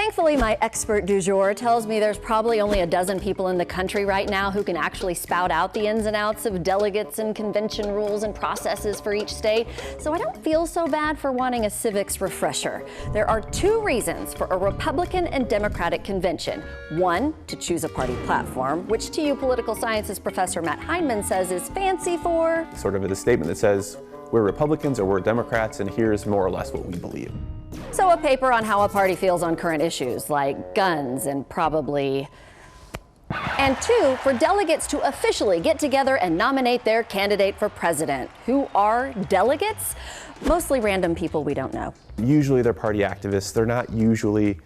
Thankfully, my expert du jour tells me there's probably only a dozen people in the country right now who can actually spout out the ins and outs of delegates and convention rules and processes for each state, so I don't feel so bad for wanting a civics refresher. There are two reasons for a Republican and Democratic convention. One, to choose a party platform, which to you political sciences professor Matt Heinemann says is fancy for sort of a statement that says we're Republicans or we're Democrats and here's more or less what we believe. So a paper on how a party feels on current issues like guns and probably. And two, for delegates to officially get together and nominate their candidate for president. Who are delegates? Mostly random people we don't know. Usually they're party activists. They're not usually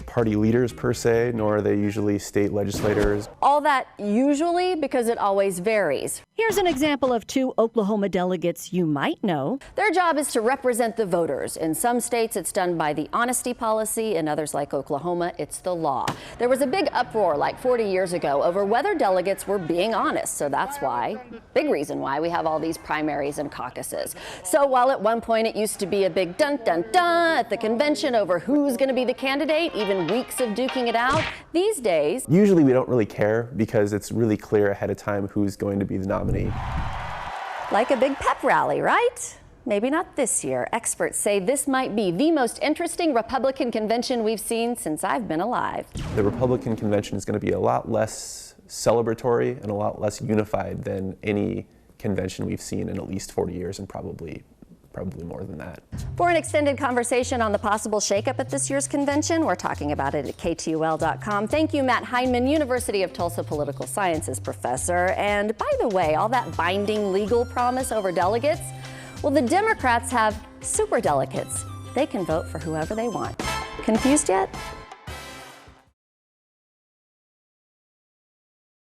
party leaders per se, nor are they usually state legislators. All that usually because it always varies. Here's an example of two Oklahoma delegates you might know. Their job is to represent the voters. In some states, it's done by the honesty policy. In others, like Oklahoma, it's the law. There was a big uproar like 40 years ago over whether delegates were being honest. So that's why, big reason why we have all these primaries and caucuses. So while at one point it used to be a big dun dun dun at the convention over who's going to be the candidate, even weeks of duking it out, these days. Usually we don't really care because it's really clear ahead of time who's going to be the nominee. Like a big pep rally, right? Maybe not this year. Experts say this might be the most interesting Republican convention we've seen since I've been alive. The Republican convention is going to be a lot less celebratory and a lot less unified than any convention we've seen in at least 40 years and probably more than that. For an extended conversation on the possible shakeup at this year's convention, we're talking about it at KTUL.com. Thank you, Matt Heinemann, University of Tulsa political sciences professor. And by the way, all that binding legal promise over delegates, well, the Democrats have super delegates. They can vote for whoever they want. Confused yet?